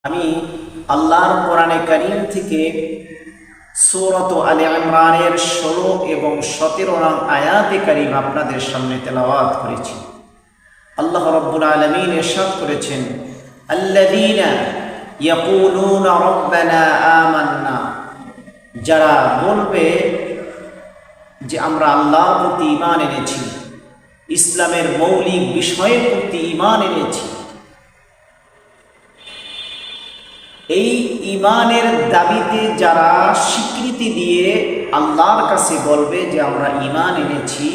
আমি আল্লাহর কোরআনে কারীম থেকে সূরাত আলে ইমরানের 16 এবং 17 নং আয়াতে কারীম আপনাদের সামনে তেলাওয়াত করেছি। আল্লাহ রাব্বুল আলামিন ইরশাদ করেছেন, আল্লাযীনা ইয়াকুলুনা রাব্বানা আমান্না, যারা বলবে যে আমরা আল্লাহর প্রতি ঈমান এনেছি, ইসলামের মৌলিক বিষয়ের প্রতি ঈমান এনেছি। এই ঈমানের দাবিতে যারা স্বীকৃতি দিয়ে আল্লাহর কাছে বলবে যে আমরা ঈমান এনেছি,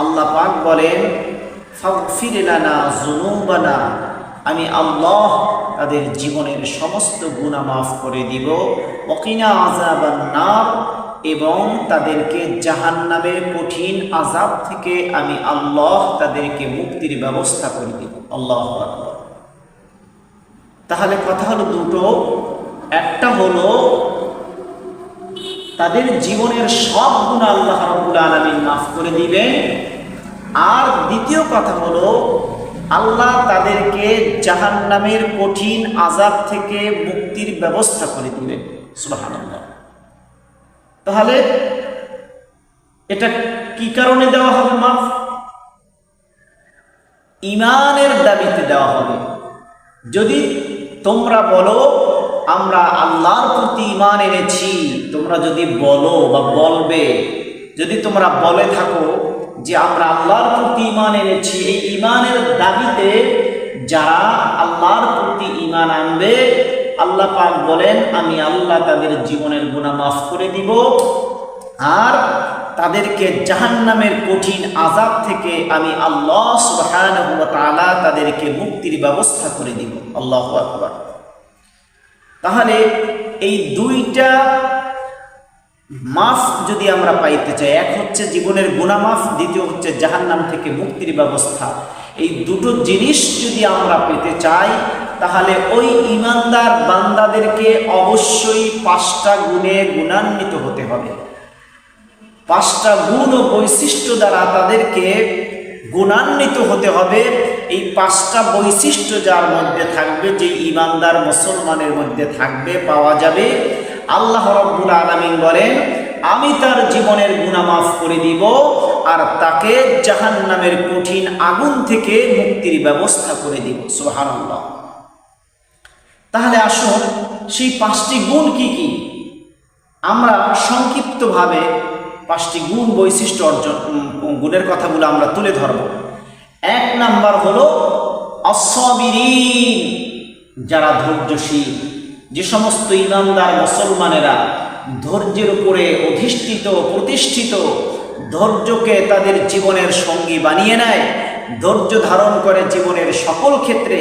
আল্লাহ পাক বলেন ফাগফির লানা যুনুবানা, আমি আল্লাহ তাদের জীবনের সমস্ত গুনাহ মাফ করে দিব, ওয়াকিনা আযাবান নার, এবং তাদেরকে জাহান্নামের কঠিন আযাব থেকে আমি আল্লাহ তাদেরকে মুক্তির ব্যবস্থা করে দিব। আল্লাহু আকবার। তাহলে কথা হলো দুটো, একটা হলো তাদের জীবনের সব গুনাহ আল্লাহ রাব্বুল আলামিন মাফ করে দিবেন, আর দ্বিতীয় কথা হলো আল্লাহ তাদেরকে জাহান্নামের কঠিন আযাব থেকে মুক্তির ব্যবস্থা করে দিবেন। সুবহানাল্লাহ। তাহলে এটা কি কারণে দেওয়া হবে মাফ? ঈমানের দাবিতে দেওয়া হবে। যদি তোমরা বলো আমরা আল্লাহর প্রতি ঈমান এনেছি, তোমরা যদি বলো বা বলবে, যদি তোমরা বলে থাকো যে আমরা আল্লাহর প্রতি ঈমান এনেছি, এই ঈমানের দাবিতে যারা আল্লাহর প্রতি ঈমান আনবে, আল্লাহ পাক বলেন আমি আল্লাহ তাদের জীবনের গুনাহ মাফ করে দিব, আর তাদেরকে জাহান্নামের কঠিন আযাব থেকে আমি আল্লাহ সুবহানাহু ওয়া তাআলা তাদেরকে মুক্তির ব্যবস্থা করে দিব। আল্লাহু আকবার। তাহলে এই দুইটা মাফ যদি আমরা পাইতে চাই, এক হচ্ছে জীবনের গুনাহ মাফ, দ্বিতীয় হচ্ছে জাহান্নাম থেকে মুক্তির ব্যবস্থা, এই দুটো জিনিস যদি আমরা পেতে চাই, তাহলে ওই ঈমানদার বান্দাদেরকে অবশ্যই 5টা গুণে গুণান্বিত হতে হবে। 5টা গুণ ও বৈশিষ্ট্য দ্বারা তাদেরকে গুণান্বিত হতে হবে। এই 5টা বৈশিষ্ট্য যার মধ্যে থাকবে, যে ঈমানদার মুসলমানের মধ্যে থাকবে, পাওয়া যাবে, আল্লাহ রাব্বুল আলামিন বলেন আমি তার জীবনের গুনাহ মাফ করে দিব, আর তাকে জাহান্নামের কঠিন আগুন থেকে মুক্তির ব্যবস্থা করে দিব। সুবহানাল্লাহ। তাহলে আসুন সেই 5টি গুণ কি কি আমরা সংক্ষিপ্তভাবে 5টি গুণ বৈশিষ্ট্য গুণের কথাগুলো আমরা তুলে ধরব। 1 নাম্বার হলো আস-সাবিরিন, যারা ধৈর্যশীল। যে সমস্ত ঈমানদার মুসলমানেরা ধৈর্যের উপরে অধিষ্ঠিত প্রতিষ্ঠিত, ধৈর্যকে তাদের জীবনের সঙ্গী বানিয়ে নেয়, ধৈর্য ধারণ করে জীবনের সকল ক্ষেত্রে,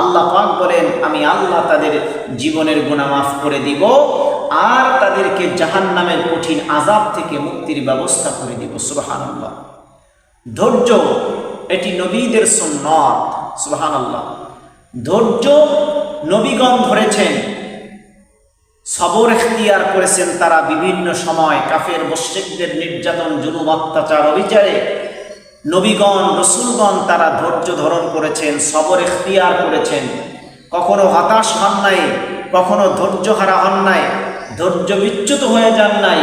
আল্লাহ পাক বলেন আমি আল্লাহ তাদের জীবনের গুনাহ মাফ করে দিব, আর তাদেরকে জাহান্নামের কঠিন আযাব থেকে মুক্তির ব্যবস্থা করে দিব। সুবহানাল্লাহ। ধৈর্য এটি নবীদের সুন্নাত। সুবহানাল্লাহ। ধৈর্য নবীগণ ধরেছেন, সবর ইখতিয়ার করেছেন তারা বিভিন্ন সময় কাফের মুশরিকদের নির্যাতন, জুলুম, অত্যাচার, অবিচারে নবীগণ রাসূলগণ তারা ধৈর্য ধারণ করেছেন, সবর ইখতিয়ার করেছেন, কখনো হতাশ হন নাই, কখনো ধৈর্য হারা হন নাই, ধৈর্য বিচ্যুত হয়ে যান নাই।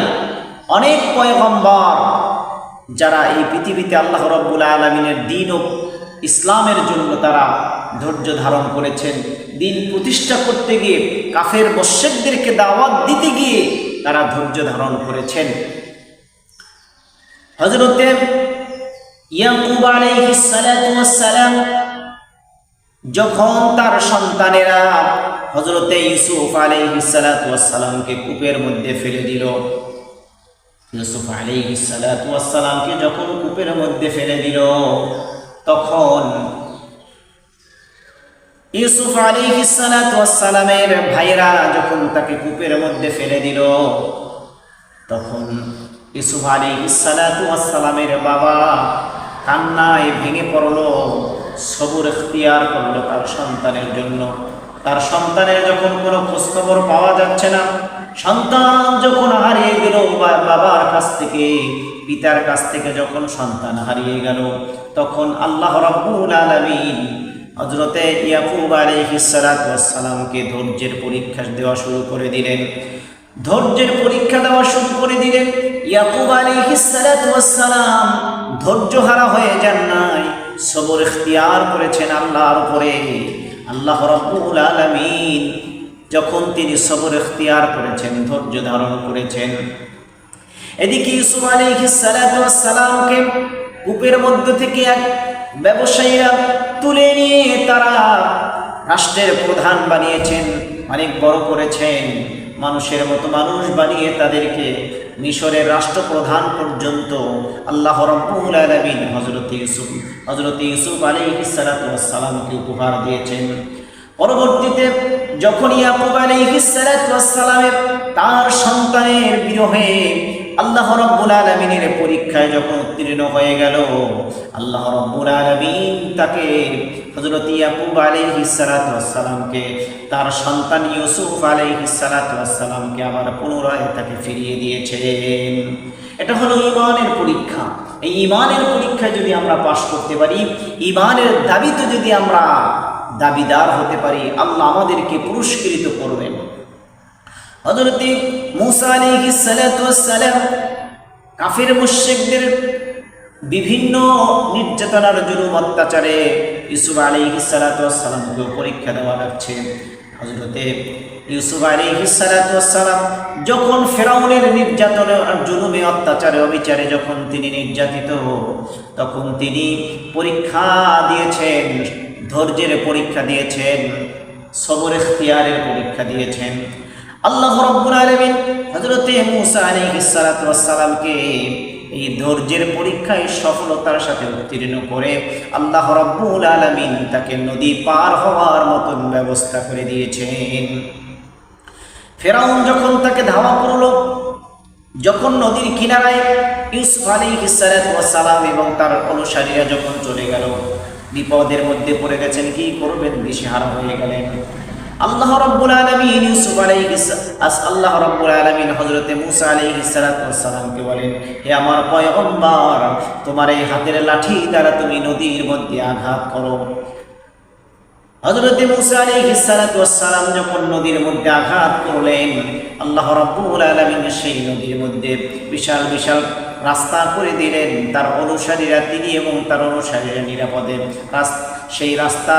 অনেক পয়গম্বর যারা এই পৃথিবীতে আল্লাহ রাব্বুল আলামিনের দ্বীন ও ইসলামের জন্য তারা ধৈর্য ধারণ করেছেন, দ্বীন প্রতিষ্ঠা করতে গিয়ে কাফের মুশরিকদেরকে দাওয়াত দিতে গিয়ে তারা ধৈর্য ধারণ করেছেন। হযরত ইয়াকুব আলাইহিস সালাতু ওয়াস সালাম যখন তার সন্তানেরা হযরত ইউসুফ আলাইহিস সালাতু ওয়াস সালামকে কূপের মধ্যে ফেলে দিল, ইউসুফ আলাইহিস সালাতু ওয়াস সালামকে যখন কূপের মধ্যে ফেলে দিল, তখন ইউসুফ আলাইহিস সালাতু ওয়াস সালামের ভাইরা যখন তাকে কূপের মধ্যে ফেলে দিল, তখন ইউসুফ আলাইহিস সালাতু ওয়াস সালামের বাবা কান্নায় ভেঙে পড়ল, সবর ইখতিয়ার করলো তার সন্তানের জন্য। তার সন্তানের যখন কোনো খোঁজখবর পাওয়া যাচ্ছে না, সন্তান যখন হারিয়ে গেল বাবার কাছ থেকে, পিতার কাছ থেকে যখন সন্তান হারিয়ে গেল, তখন আল্লাহ রাব্বুল আলামিন হযরতে ইয়াকুব আলাইহিস সালাতু ওয়াস সালামকে ধৈর্যের পরীক্ষা দেওয়া শুরু করে দিলেন। ধৈর্যের পরীক্ষা দেওয়া শুরু করে দিলেন। ইয়াকুব আলাইহিস সালাতু ওয়াস সালাম ধৈর্যহারা হয়ে যান নাই, সবর ইখতিয়ার করেছেন আল্লাহর উপরে। আল্লাহ রাব্বুল আলামিন যখন তিনি সবর ইখতিয়ার করেছেন, ধৈর্য ধারণ করেছেন, এদিকে ইউসুফ আলাইহিস সালাতু ওয়াস সালামকে কূপের মধ্য থেকে এক ব্যবসায়ীরা তুলে নিয়ে তারা রাষ্ট্রের প্রধান বানিয়েছেন, অনেক বড় করেছেন, মানুষের মতো মানুষ বানিয়ে তাদেরকে মিশরের রাষ্ট্রপ্রধান পর্যন্ত আল্লাহ রাব্বুল আলামিন হযরত ইউসুফ আলাইহিস সালাতু ওয়াস সালামকে উপহার দিয়েছেন। পরবর্তীতে যখন ইয়াকুব আলাইহিস সালাতু ওয়াস সালামের তার সন্তানের বিরহে আল্লাহ রাব্বুল আলামিনের পরীক্ষায় যখন উত্তীর্ণ হয়ে গেল, আল্লাহ রাব্বুল আলামিন তাকে হযরত ইয়াকুব আলাইহিস সালাতু ওয়াস সালামকে তার সন্তান ইউসুফ আলাইহিস সালাতু ওয়াস সালামকে আবার পুনরায় তাকে ফিরিয়ে দিয়েছেন। এটা হলো ঈমানের পরীক্ষা। এই ঈমানের পরীক্ষায় যদি আমরা পাশ করতে পারি, ঈমানের দাবিতে যদি আমরা দাবিদার হতে পারি, আল্লাহ আমাদেরকে পুরস্কৃত করবেন। হযরত মূসা আলাইহিস সালাতু ওয়াস সালাম কাফির মুশরিকদের বিভিন্ন নির্যাতনার জুলুম অত্যাচারে ইউসুফ আলাইহিস সালাতু ওয়াস সালামকে পরীক্ষা দেওয়া লাগছে। হযরত ইউসুফ আলাইহিস সালাতু ওয়াস সালাম যখন ফেরাউনের নির্যাতনে আর জুলুমে অত্যাচারে অবিচারে যখন তিনি নির্যাতিত, তখন তিনি পরীক্ষা দিয়েছেন, ধৈর্যের পরীক্ষা দিয়েছেন, সবর ইখতিয়ারের পরীক্ষা দিয়েছেন। আল্লাহ রাব্বুল আলামিন হযরত মূসা আলাইহিস সালাতু ওয়াস সালামকে এই ধৈর্যের পরীক্ষায় সফলতার সাথে উত্তীর্ণ করে আল্লাহ রাব্বুল আলামিন তাকে নদী পার হওয়ার মতন ব্যবস্থা করে দিয়েছেন। ফেরাউন যখন তাকে ধাওয়া করল, যখন নদীর কিনারায় ইউসুফ আলাইহিস সালাতু ওয়াস সালাম এবং তার অনুসারীরা যখন চলে গেল, বিপদের মধ্যে পড়ে গেছেন, কি করবেন, দিশেহারা হয়ে গেলেন। আল্লাহ রাব্বুল আলামিন আল্লাহ রাব্বুল আলামিন হযরত মূসা আলাইহিস সালাতু ওয়াস সালামকে বলেন, হে আমার পয়গম্বর, তোমার এই হাতের লাঠি দ্বারা তুমি নদীর মধ্যে আঘাত করো। হযরত মূসা আলাইহিস সালাতু ওয়াস সালাম যখন নদীর মধ্যে আঘাত করলেন, আল্লাহ রাব্বুল আলামিন সেই নদীর মধ্যে বিশাল বিশাল রাস্তা করে দিলেন। তার অনুসারীরা, তিনি এবং তার অনুসারীরা নিরাপদে সেই রাস্তা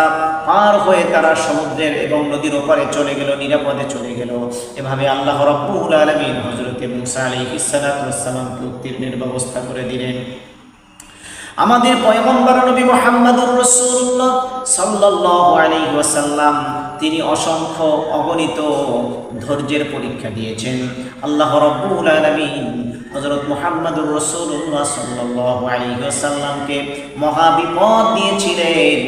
পার হয়ে তারা সমুদ্রের এবং নদীর ওপারে চলে গেল, নিরাপদে চলে গেল। এভাবে আল্লাহ রাব্বুল আলামিন হযরত মূসা আলাইহিস সালাতু ওয়াস সালামকে উত্তীর্ণের ব্যবস্থা করে দিলেন। আমাদের পয়গম্বর নবী মুহাম্মদুর রাসূলুল্লাহ সাল্লাল্লাহু আলাইহি ওয়াসাল্লাম তিনি অসংখ্য অগণিত ধৈর্যের পরীক্ষা দিয়েছেন। আল্লাহ রাব্বুল আলামিন হযরত মুহাম্মদুর রাসূলুল্লাহ সাল্লাল্লাহু আলাইহি ওয়াসাল্লামকে মহাবিপদ দিয়েছিলেন।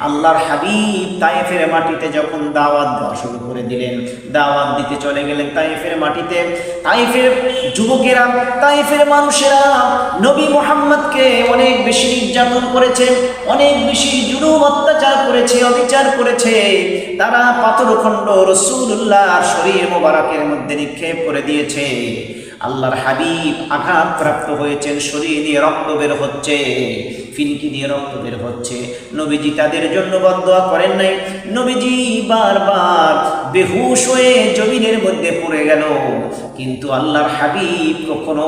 আল্লাহর হাবিব তায়েফের মাটিতে যখন দাওয়াত দেওয়া শুরু করে দিলেন, দাওয়াত দিতে চলে গেলেন তায়েফের মাটিতে। তায়েফের যুবকেরা, তায়েফের মানুষেরা নবী মুহাম্মদকে অনেক বেশি নির্যাতন করেছে, অনেক বেশি জুলুম অত্যাচার করেছে, অবিচার করেছে। তারা পাথরখণ্ড রাসূলুল্লাহর শরীর মোবারকের মধ্যে নিক্ষেপ করে দিয়েছে। আল্লাহর হাবিব আঘাতপ্রাপ্ত হয়েছেন, শরীর দিয়ে রক্ত বের হচ্ছে, ফিনকি দিয়ে রক্ত বের হচ্ছে। নবীজি তাদের জন্য বদদোয়া করেন নাই। নবীজি বারবার বেহুশ হয়ে জমিনের মধ্যে পড়ে গেল, কিন্তু আল্লাহর হাবিব কখনো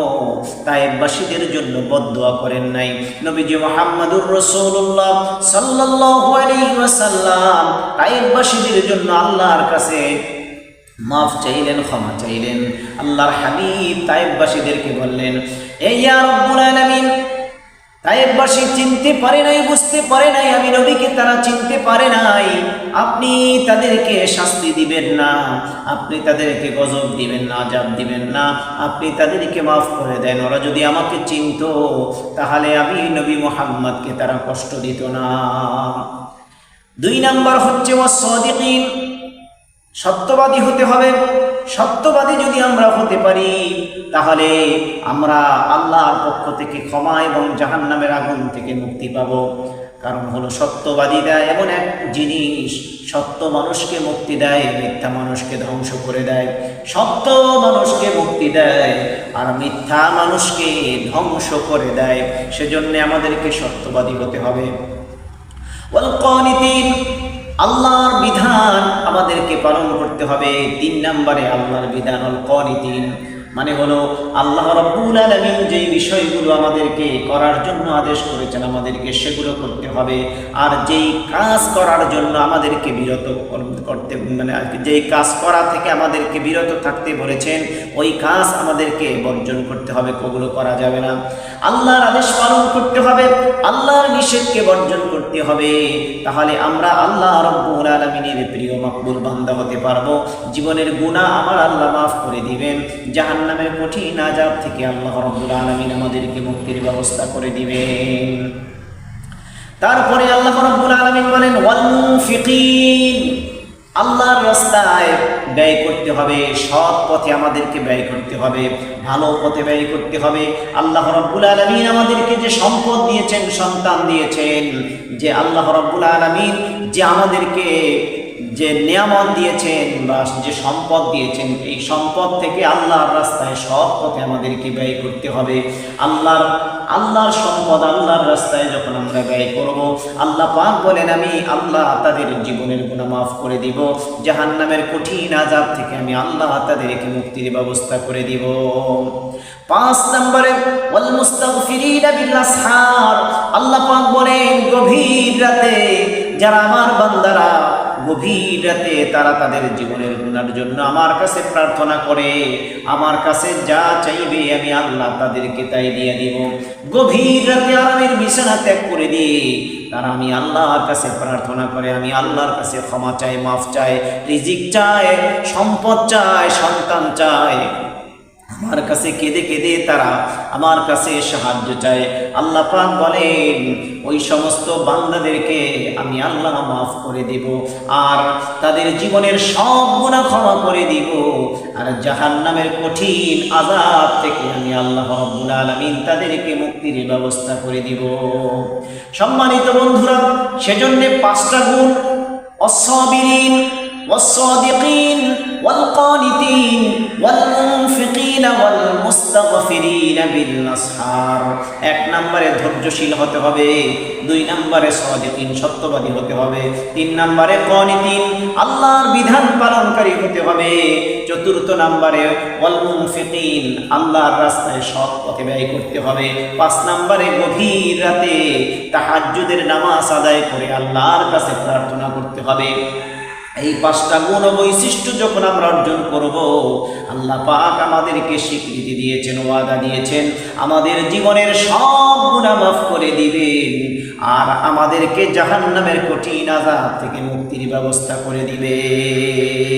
তায়েফবাসীদের জন্য বদদোয়া করেন নাই। নবীজি মুহাম্মদুর রাসূলুল্লাহ সাল্লাল্লাহু আলাইহি ওয়াসাল্লাম তায়েফবাসীদের জন্য আল্লাহর কাছে মাফ চাইলেন, ক্ষমা চাইলেন। আল্লাহর হাবিব তায়েফবাসীদেরকে বললেন, এ ইয়া রাব্বুল আলামিন, তায়েফবাসী চিনতে পারে নাই, বুঝতে পারে নাই আমি নবীকে, তারা চিনতে পারে নাই। আপনি তাদেরকে শাস্তি দিবেন না, আপনি তাদেরকে গজব দিবেন না, আযাব দিবেন না, আপনি তাদেরকে মাফ করে দেন। ওরা যদি আমাকে চিনতো তাহলে আমি নবী মুহাম্মদকে তারা কষ্ট দিত না। 2 নাম্বার হচ্ছে ওয়াস-সাদিকিন, সত্যবাদী হতে হবে। সত্যবাদী যদি আমরা হতে পারি তাহলে আমরা আল্লাহর পক্ষ থেকে ক্ষমা এবং জাহান্নামের আগুন থেকে মুক্তি পাব। কারণ হলো সত্যবাদী দেয় এমন এক জিনিস, সত্য মানুষকে মুক্তি দেয়, মিথ্যা মানুষকে ধ্বংস করে দেয়। সত্য মানুষকে মুক্তি দেয় আর মিথ্যা মানুষকে ধ্বংস করে দেয়। সেজন্য আমাদেরকে সত্যবাদী হতে হবে। ওয়াল কানিতিন, আল্লাহর বিধান আমাদেরকে পালন করতে হবে। 3 নম্বরে আল্লাহর বিধান ওয়াল কানিতিন মানে হলো আল্লাহ রাব্বুল আলামিন যেই বিষয়গুলো আমাদেরকে করার জন্য আদেশ করেছেন আমাদেরকে সেগুলো করতে হবে। আর যেই কাজ করার জন্য আমাদেরকে বিরত করতে মানে যেই কাজ করা থেকে আমাদেরকে বিরত থাকতে বলেছেন ওই কাজ আমাদেরকে বর্জন করতে হবে, কবুল করা যাবে না। আল্লাহর আদেশ পালন করতে হবে, আল্লাহর নিষেধকে বর্জন করতে হবে। তাহলে আমরা আল্লাহ রাব্বুল আলামিনের প্রিয় মাকবুল বান্দা হতে পারবো। জীবনের গুনাহ আমার আল্লাহ মাফ করে দিবেন, জাহান্নামের কঠিন আযাব থেকে আল্লাহ রাব্বুল আলামিন আমাদেরকে মুক্তির ব্যবস্থা করে দিবেন। তারপরে আল্লাহ রাব্বুল আলামিন বলেন ওয়াল মুনফিকিন, আল্লাহর রাস্তায় ব্যয় করতে হবে, সৎ পথে আমাদেরকে ব্যয় করতে হবে, ভালো পথে ব্যয় করতে হবে। আল্লাহ রাব্বুল আলামিন আমাদেরকে যে সম্পদ দিয়েছেন, সন্তান দিয়েছেন, যে আল্লাহ রাব্বুল আলামিন যে আমাদেরকে যে নিয়ামত দিয়েছেন বা যে সম্পদ দিয়েছেন, এই সম্পদ থেকে আল্লাহর রাস্তায় সৎ পথে আমাদেরকে ব্যয় করতে হবে। আল্লাহর সম্পদ আল্লাহর রাস্তায় যখন আমরা ব্যয় করব, আল্লাহ পাক বলেন আমি আল্লাহ তাদের জীবনের গুনাহ মাফ করে দিব, জাহান্নামের কঠিন আযাব থেকে আমি আল্লাহ তাদেরকে মুক্তির ব্যবস্থা করে দিব। 5 নম্বরে ওয়াল মুস্তাগফিরিনা বিল আসহার, আল্লাহ পাক বলেন গভীর রাতে যারা আমার বান্দারা গভীর রাতে তারা তাদের জীবনের গুনার জন্য আমার কাছে প্রার্থনা করে, আমার কাছে যা চাইবে আমি আল্লাহ তাদেরকে তাই দিয়ে দিব। গভীর রাতে আরামের বিছানা ত্যাগ করে দিয়ে তারা আমি আল্লাহর কাছে প্রার্থনা করে, আমি আল্লাহর কাছে ক্ষমা চাই, মাফ চাই, রিজিক চাই, সম্পদ চাই, সন্তান চাই, আমার কাছে কেঁদে কেঁদে তারা আমার কাছে সাহায্য চায়। আল্লাহ পাক বলেন ওই সমস্ত বান্দাদেরকে আমি আল্লাহ মাফ করে দেব, আর তাদের জীবনের সব গুনাহ ক্ষমা করে দিব, আর জাহান্নামের কঠিন আযাব থেকে আমি আল্লাহ রাব্বুল আলামিন তাদেরকে মুক্তির ব্যবস্থা করে দিব। সম্মানিত বন্ধুরা, সেজন্য 5টা গুণ আস-সাবিরিন والصادقين والقانتين والمنفقين والمستغفرين بالأسحار। 1 নম্বরে ধৈর্যশীল হতে হবে, 2 নম্বরে সাদিকিন সত্যবাদী হতে হবে, 3 নম্বরে কানিতিন আল্লাহর বিধান পালনকারী হতে হবে, 4 নম্বরে ওয়াল মুনফিকিন আল্লাহর রাস্তায় সৎ পথে ব্যয় করতে হবে, 5 নম্বরে গভীর রাতে তাহাজ্জুদের নামাজ আদায় করে আল্লাহর কাছে প্রার্থনা করতে হবে। এই 5টা গুণ ও বৈশিষ্ট্য যখন আমরা অর্জন করব, আল্লাহ পাক আমাদেরকে স্বীকৃতি দিয়েছেন, ওয়াদা দিয়েছেন আমাদের জীবনের সব গুনাহ মাফ করে দিবেন, আর আমাদেরকে জাহান্নামের কঠিন আযাব থেকে মুক্তির ব্যবস্থা করে দিবেন।